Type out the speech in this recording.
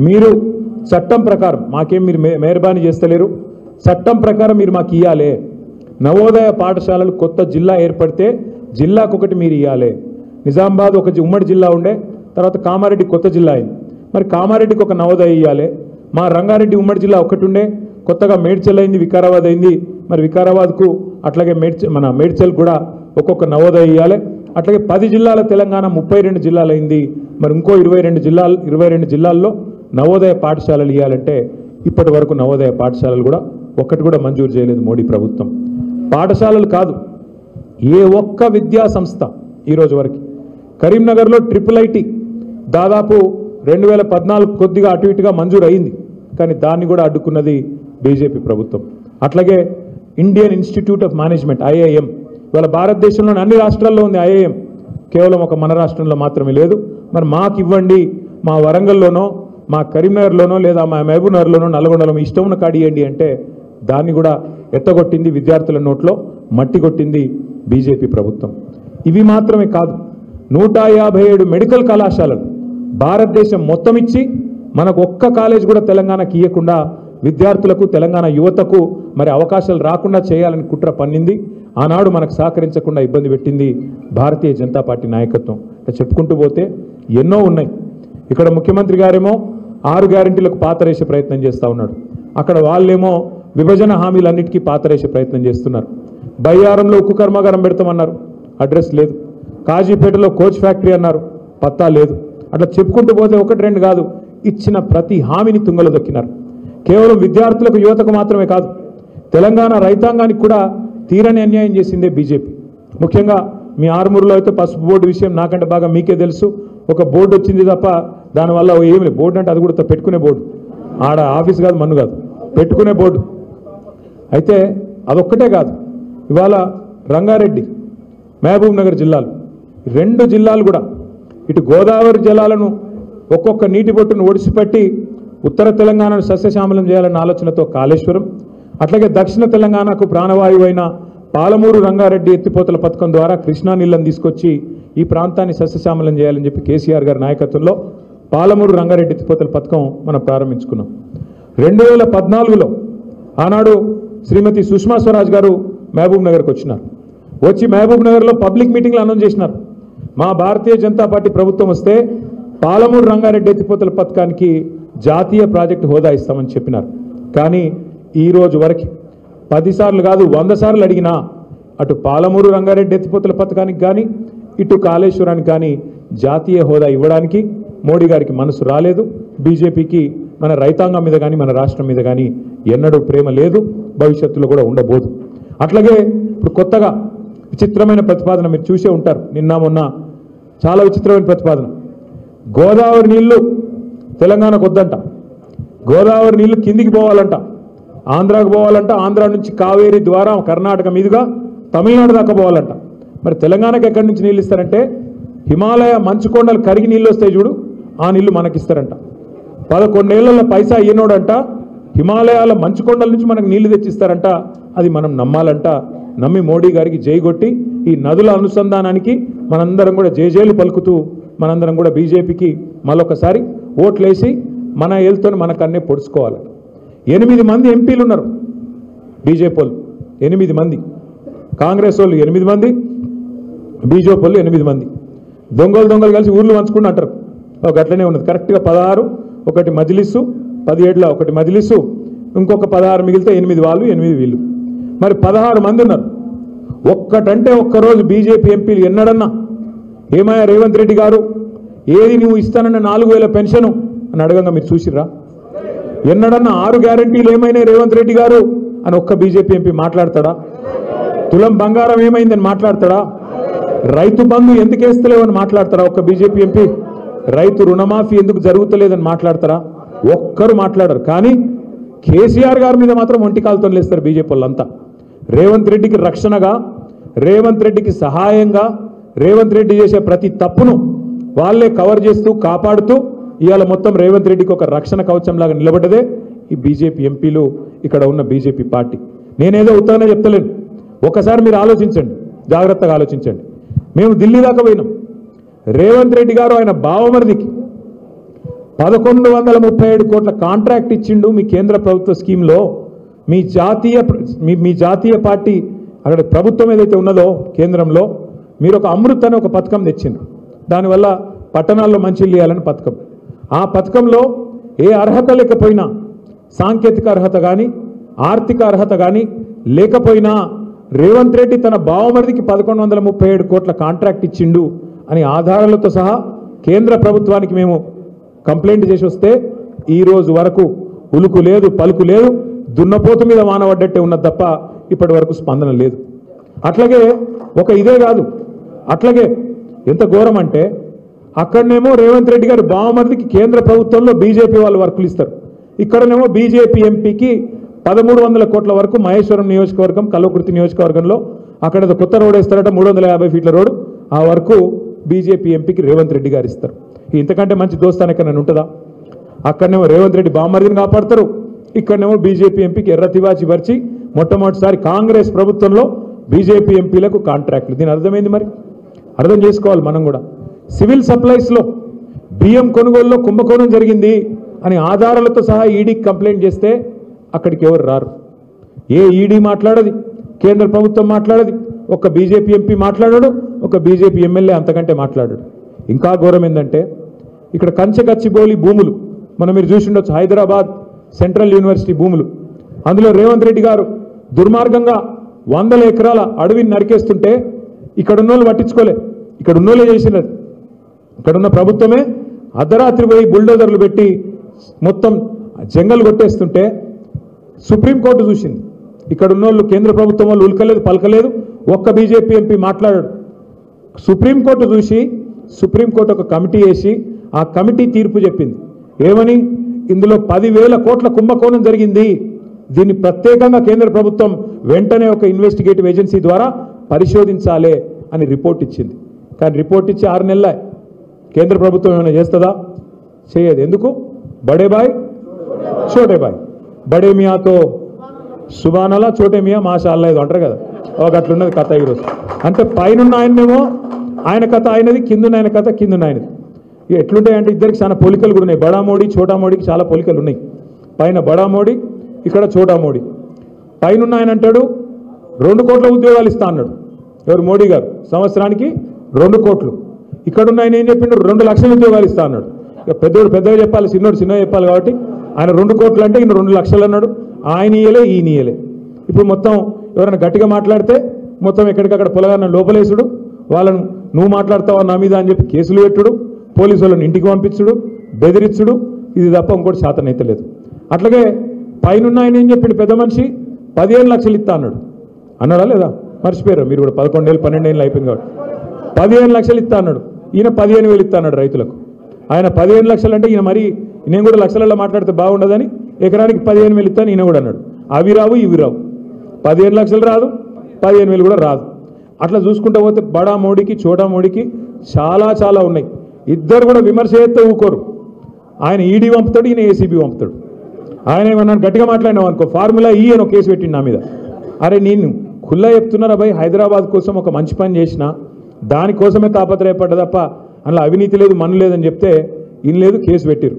మీరు చట్టం ప్రకారం మాకేం మీరు మెహర్బానీ చేస్తలేరు, చట్టం ప్రకారం మీరు మాకు ఇవ్వాలి. నవోదయ పాఠశాలలు కొత్త జిల్లా ఏర్పడితే జిల్లాకు ఒకటి మీరు ఇవ్వాలి. నిజామాబాద్ ఒక ఉమ్మడి జిల్లా ఉండే, తర్వాత కామారెడ్డి కొత్త జిల్లా అయింది. మరి కామారెడ్డికి ఒక నవోదయ ఇవ్వాలి. మా రంగారెడ్డి ఉమ్మడి జిల్లా ఒకటి ఉండే, కొత్తగా మేడ్చల్ అయింది, వికారాబాద్ అయింది. మరి వికారాబాద్కు అట్లాగే మేడ్చల్ కూడా ఒక్కొక్క నవోదయ ఇవ్వాలి. అట్లాగే 10 జిల్లాల తెలంగాణ 32 జిల్లాలు అయింది. మరి ఇంకో 22 జిల్లాల్లో నవోదయ పాఠశాలలు ఇవ్వాలంటే ఇప్పటి వరకు నవోదయ పాఠశాలలు కూడా ఒక్కటి కూడా మంజూరు చేయలేదు మోడీ ప్రభుత్వం. పాఠశాలలు కాదు, ఏ ఒక్క విద్యా సంస్థ ఈరోజు వరకు. కరీంనగర్లో IIIT దాదాపు 2014 కొద్దిగా అటు ఇటుగా మంజూరు అయింది, కానీ దాన్ని కూడా అడ్డుకున్నది బీజేపీ ప్రభుత్వం. అట్లాగే Indian institute of management IIM ఇవాళ భారతదేశంలోని అన్ని రాష్ట్రాల్లో ఉంది IIM, కేవలం ఒక మన రాష్ట్రంలో మాత్రమే లేదు. మరి మాకు ఇవ్వండి, మా వరంగల్లోనో మా కరీంనగర్లోనో లేదా మా మహబూబ్నగర్లోనో నల్గొండలో ఇష్టం ఉన్న కాడియండి అంటే దాన్ని కూడా ఎత్తగొట్టింది, విద్యార్థుల నోట్లో మట్టి కొట్టింది బీజేపీ ప్రభుత్వం. ఇవి మాత్రమే కాదు, 157 మెడికల్ కళాశాలలు భారతదేశం మొత్తం ఇచ్చి మనకు ఒక్క కాలేజ్ కూడా తెలంగాణకి ఇవ్వకుండా విద్యార్థులకు తెలంగాణ యువతకు మరి అవకాశాలు రాకుండా చేయాలని కుట్ర పన్నింది. ఆనాడు మనకు సహకరించకుండా ఇబ్బంది పెట్టింది భారతీయ జనతా పార్టీ నాయకత్వం. చెప్పుకుంటూ పోతే ఎన్నో ఉన్నాయి. ఇక్కడ ముఖ్యమంత్రి గారేమో 6 గ్యారెంటీలకు పాతరేసే ప్రయత్నం చేస్తూ ఉన్నాడు, అక్కడ వాళ్ళేమో విభజన హామీలన్నిటికీ పాతరేసే ప్రయత్నం చేస్తున్నారు. బయ్యారంలో ఉక్కు కర్మాగారం పెడతామన్నారు, అడ్రస్ లేదు. కాజీపేటలో కోచ్ ఫ్యాక్టరీ అన్నారు, పత్తా లేదు. అట్లా చెప్పుకుంటూ పోతే 1-2 కాదు, ఇచ్చిన ప్రతి హామీని తుంగలో దొక్కినారు. కేవలం విద్యార్థులకు యువతకు మాత్రమే కాదు, తెలంగాణ రైతాంగానికి కూడా తీరని అన్యాయం చేసిందే బీజేపీ. ముఖ్యంగా మీ ఆర్మూరులో అయితే పసుపు బోర్డు విషయం నాకంటే బాగా మీకే తెలుసు. ఒక బోర్డు వచ్చింది తప్ప దానివల్ల ఏమి లేదు. బోర్డు అంటే అది కూడా పెట్టుకునే బోర్డు, ఆడ ఆఫీస్ కాదు, మన్ను కాదు, పెట్టుకునే బోర్డు. అయితే అదొక్కటే కాదు, ఇవాళ రంగారెడ్డి మహబూబ్నగర్ జిల్లాలు 2 జిల్లాలు కూడా ఇటు గోదావరి జలాలను ఒక్కొక్క నీటి బొట్టును ఒడిసిపెట్టి ఉత్తర తెలంగాణను సస్యశ్యామలం చేయాలన్న ఆలోచనతో కాళేశ్వరం, అట్లాగే దక్షిణ తెలంగాణకు ప్రాణవాయువు అయిన పాలమూరు రంగారెడ్డి ఎత్తిపోతల పథకం ద్వారా కృష్ణా నీళ్లను తీసుకొచ్చి ఈ ప్రాంతాన్ని సస్యశ్యామలం చేయాలని చెప్పి కేసీఆర్ గారి నాయకత్వంలో పాలమూరు రంగారెడ్డి ఎత్తిపోతల పథకం మనం ప్రారంభించుకున్నాం. 2014లో ఆనాడు శ్రీమతి సుష్మా స్వరాజ్ గారు మహబూబ్ నగర్కి వచ్చినారు. వచ్చి మహబూబ్ నగర్లో పబ్లిక్ మీటింగ్లు అనౌన్స్ చేసినారు, మా భారతీయ జనతా పార్టీ ప్రభుత్వం వస్తే పాలమూరు రంగారెడ్డి ఎత్తిపోతల పథకానికి జాతీయ ప్రాజెక్టు హోదా ఇస్తామని చెప్పినారు. కానీ ఈరోజు వరకు 10 సార్లు కాదు 100 సార్లు అడిగినా అటు పాలమూరు రంగారెడ్డి ఎత్తిపోతల పథకానికి కానీ ఇటు కాళేశ్వరానికి కానీ జాతీయ హోదా ఇవ్వడానికి మోడీ గారికి మనసు రాలేదు. బీజేపీకి మన రైతాంగం మీద కానీ మన రాష్ట్రం మీద కానీ ఎన్నడూ ప్రేమ లేదు, భవిష్యత్తులో కూడా ఉండబోదు. అట్లాగే ఇప్పుడు కొత్తగా విచిత్రమైన ప్రతిపాదన మీరు చూసే ఉంటారు, నిన్న మొన్న చాలా విచిత్రమైన ప్రతిపాదన. గోదావరి నీళ్లు తెలంగాణకు వద్దంట, గోదావరి నీళ్లు కిందికి పోవాలంట, ఆంధ్రాకు పోవాలంట, ఆంధ్ర నుంచి కావేరీ ద్వారా కర్ణాటక మీదుగా తమిళనాడు దాకా పోవాలంట. మరి తెలంగాణకు ఎక్కడి నుంచి నీళ్ళు ఇస్తారంటే హిమాలయ మంచు కొండలు కరిగి నీళ్ళు వస్తాయి చూడు, ఆ నీళ్లు మనకిస్తారంట. 11 ఏళ్లలో పైసా ఇయ్యనోడంట హిమాలయాల మంచు కొండల నుంచి మనకు నీళ్లు తెచ్చిస్తారంట. అది మనం నమ్మాలంట. నమ్మి మోడీ గారికి జై కొట్టి ఈ నదుల అనుసంధానానికి మనందరం కూడా జేజేలు పలుకుతూ మనందరం కూడా బీజేపీకి మరొకసారి ఓట్లేసి మన ఏళ్ళతో మనకన్నే పొడుచుకోవాలి. 8 మంది ఎంపీలు ఉన్నారు బీజేపీ వాళ్ళు, 8 మంది, కాంగ్రెస్ వాళ్ళు 8 మంది, బీజేపీ వాళ్ళు 8 మంది. దొంగలు కలిసి ఊర్లు పంచుకుంటూ అంటారు. అట్లనే ఉన్నది కరెక్ట్గా 16, ఒకటి మజ్లిస్సు, 17లో ఒకటి మజ్లిస్సు, ఇంకొక 16 మిగిలితే 8 వాళ్ళు 8 వీళ్ళు, మరి 16 మంది ఉన్నారు. ఒక్కటంటే ఒక్కరోజు బీజేపీ ఎంపీలు ఎన్నడన్నా ఏమయ్యా రేవంత్ రెడ్డి గారు ఏది నువ్వు ఇస్తానన్న 4000 పెన్షను అని అడగంగా మీరు చూసిర్రా? ఎన్నడన్నా 6 గ్యారెంటీలు ఏమైనా రేవంత్ రెడ్డి గారు అని ఒక్క బీజేపీ ఎంపీ మాట్లాడతాడా? తులం బంగారం ఏమైందని మాట్లాడతాడా? రైతు బంధు ఎందుకు వేస్తలేవని మాట్లాడతారా ఒక్క బీజేపీ ఎంపీ? రైతు రుణమాఫీ ఎందుకు జరుగుతలేదని మాట్లాడతారా? ఒక్కరు మాట్లాడరు. కానీ కేసీఆర్ గారి మీద మాత్రం ఒంటి కాలుతో లేస్తారు బీజేపీ వాళ్ళంతా. రేవంత్ రెడ్డికి రక్షణగా, రేవంత్ రెడ్డికి సహాయంగా, రేవంత్ రెడ్డి చేసే ప్రతి తప్పును వాళ్ళే కవర్ చేస్తూ కాపాడుతూ ఇవాళ మొత్తం రేవంత్ రెడ్డికి ఒక రక్షణ కవచంలాగా నిలబడ్డదే ఈ బీజేపీ ఎంపీలు, ఇక్కడ ఉన్న బీజేపీ పార్టీ. నేనేదో ఉత్తగానే చెప్తలేను, ఒకసారి మీరు ఆలోచించండి, జాగ్రత్తగా ఆలోచించండి. మేము ఢిల్లీ దాకా పోయినాం. రేవంత్ రెడ్డి గారు ఆయన బావమరిదికి 1137 కోట్ల కాంట్రాక్ట్ ఇచ్చిండు మీ కేంద్ర ప్రభుత్వ స్కీమ్లో. మీ జాతీయ పార్టీ అక్కడ ప్రభుత్వం ఏదైతే ఉన్నదో కేంద్రంలో మీరు ఒక అమృత్ అనే ఒక పథకం తెచ్చిండ్రు. దానివల్ల పట్టణాల్లో మంచిలు ఇవ్వాలని పథకం. ఆ పథకంలో ఏ అర్హత లేకపోయినా, సాంకేతిక అర్హత కానీ ఆర్థిక అర్హత కానీ లేకపోయినా రేవంత్ రెడ్డి తన బావమరిదికి 1137 కోట్ల కాంట్రాక్ట్ ఇచ్చిండు అని ఆధారాలతో సహా కేంద్ర ప్రభుత్వానికి మేము కంప్లైంట్ చేసి వస్తే ఈ రోజు వరకు ఉలుకు లేదు, పలుకు లేదు, దున్నపోతు మీద వానబడ్డట్టే ఉన్నది తప్ప ఇప్పటి వరకు స్పందన లేదు. అట్లాగే ఒక ఇదే కాదు, అట్లాగే ఎంత ఘోరం అంటే అక్కడనేమో రేవంత్ రెడ్డి గారు బావమరిదికి కేంద్ర ప్రభుత్వంలో బీజేపీ వాళ్ళు వర్కులు ఇస్తారు. ఇక్కడనేమో బీజేపీ ఎంపీకి 1300 కోట్ల వరకు మహేశ్వరం నియోజకవర్గం, కల్వకుర్తి నియోజకవర్గంలో అక్కడ కొత్త రోడ్ వేస్తారట, 350 ఫీట్ల రోడ్డు. ఆ వరకు బీజేపీ ఎంపీకి రేవంత్ రెడ్డి గారు ఇస్తారు. ఇంతకంటే మంచి దోస్తాను ఎక్కడైనా ఉంటుందా? అక్కడనేమో రేవంత్ రెడ్డి బావమరిదిని కాపాడతారు, ఇక్కడనేమో బీజేపీ ఎంపీకి ఎర్ర తివాచి పరిచి మొట్టమొదటిసారి కాంగ్రెస్ ప్రభుత్వంలో బీజేపీ ఎంపీలకు కాంట్రాక్ట్లు. దీని అర్థమైంది. మరి అర్థం చేసుకోవాలి మనం కూడా. సివిల్ సప్లైస్లో బియ్యం కొనుగోలులో కుంభకోణం జరిగింది అని ఆధారాలతో సహా ఈడీకి కంప్లైంట్ చేస్తే అక్కడికి ఎవరు రారు. ఏ ఈడీ మాట్లాడది, కేంద్ర ప్రభుత్వం మాట్లాడది, ఒక బీజేపీ ఎంపీ మాట్లాడాడు, ఒక బీజేపీ ఎమ్మెల్యే అంతకంటే మాట్లాడాడు. ఇంకా ఘోరం ఏంటంటే ఇక్కడ కంచెకచ్చిబౌలి భూములు మనం మీరు చూసి ఉండొచ్చు, హైదరాబాద్ సెంట్రల్ యూనివర్సిటీ భూములు. అందులో రేవంత్ రెడ్డి గారు దుర్మార్గంగా 100 ఎకరాల అడవిని నరికేస్తుంటే ఇక్కడ ఉన్నోళ్ళు పట్టించుకోలే, ఇక్కడ ఉన్నోళ్ళే చేసినది. ఇక్కడున్న ప్రభుత్వమే అర్ధరాత్రి పోయి బుల్డోజర్లు పెట్టి మొత్తం జంగల్ కొట్టేస్తుంటే సుప్రీంకోర్టు చూసింది. ఇక్కడ ఉన్నోళ్ళు కేంద్ర ప్రభుత్వం వాళ్ళు ఉల్కలేదు, పలకలేదు, ఒక్క బీజేపీ ఎంపీ మాట్లాడాడు. సుప్రీంకోర్టు చూసి సుప్రీంకోర్టు ఒక కమిటీ వేసి ఆ కమిటీ తీర్పు చెప్పింది. ఏమని? ఇందులో 10,000 కోట్ల కుంభకోణం జరిగింది, దీన్ని ప్రత్యేకంగా కేంద్ర ప్రభుత్వం వెంటనే ఒక ఇన్వెస్టిగేటివ్ ఏజెన్సీ ద్వారా పరిశోధించాలి అని రిపోర్ట్ ఇచ్చింది. కానీ రిపోర్ట్ ఇచ్చి 6 నెలలే. కేంద్ర ప్రభుత్వం ఏమైనా చేస్తుందా? చేయదు. ఎందుకు? బడే బాయ్ చోటే బాయ్, బడే మియాతో సుబానలా, చోటే మియా మాషాల్లా ఏదో అంటారు కదా, ఒక అట్లున్నది కథ ఈరోజు. అంటే పైన ఆయనేమో ఆయన కథ ఆయనది, కింద ఆయన కథ కింద ఆయనది. ఎట్లుంటాయంటే ఇద్దరికి చాలా పోలికలు కూడా ఉన్నాయి. బడా మోడీ చోటా మోడీకి చాలా పోలికలు ఉన్నాయి. పైన బడా మోడీ, ఇక్కడ చోటా మోడీ. పైన ఆయన అంటాడు 2 కోట్ల ఉద్యోగాలు ఇస్తా అన్నాడు. ఎవరు? మోడీ గారు. సంవత్సరానికి 2 కోట్లు. ఇక్కడున్న ఆయన ఏం చెప్పిండు? 2 లక్షల ఉద్యోగాలు ఇస్తా అన్నాడు. ఇక పెద్దోడు పెద్దగా చెప్పాలి, చిన్నోడు చిన్నగా చెప్పాలి. కాబట్టి ఆయన 2 కోట్లు అంటే ఈయన 2 లక్షలు అన్నాడు. ఆయన ఇయ్యలే, ఈయన ఇయ్యలే. ఇప్పుడు మొత్తం ఎవరైనా గట్టిగా మాట్లాడితే మొత్తం ఎక్కడికక్కడ పొలగాన్న లోపలేసుడు, వాళ్ళను నువ్వు మాట్లాడతావా నా మీద అని చెప్పి కేసులు పెట్టుడు, పోలీసు వాళ్ళని ఇంటికి పంపించుడు, బెదిరించుడు, ఇది తప్ప ఇంకోటి శాతనైతే లేదు. అట్లాగే పైన ఆయన ఏం చెప్పిండు? పెద్ద మనిషి 15 లక్షలు ఇస్తా అన్నాడు. అన్నాడా లేదా? మర్చిపోయారు మీరు కూడా. 11 ఏళ్ళు 12 ఏళ్ళు అయిపోయింది కాబట్టి 15 లక్షలు ఇస్తా అన్నాడు. ఈయన 15,000 ఇస్తా అన్నాడు రైతులకు. ఆయన 15 లక్షలు అంటే ఈయన మరి నేను కూడా లక్షలలో మాట్లాడితే బాగుండదని ఎకరానికి 15,000 ఇస్తాను ఈయన కూడా అన్నాడు. అవి రావు ఇవి రావు, 15 లక్షలు రాదు, 15,000 కూడా రాదు. అట్లా చూసుకుంటూ పోతే బడా మోడీకి చోటా మోడీకి చాలా చాలా ఉన్నాయి. ఇద్దరు కూడా విమర్శ చేస్తే ఊకోరు. ఆయన ఈడీ పంపుతాడు, ఈయన ఏసీబీ పంపుతాడు. ఆయన ఏమన్నా గట్టిగా మాట్లాడినావు అనుకో, ఫార్ములా ఈ అని ఒక కేసు పెట్టిండు నా మీద. అరే నేను ఖుల్లా చెప్తున్నారా భయ్, హైదరాబాద్ కోసం ఒక మంచి పని చేసిన దానికోసమే తాపత్రయపడ్డ తప్ప అందులో అవినీతి లేదు, మన్ను లేదని చెప్తే ఇన్ లేదు, కేసు పెట్టిరు.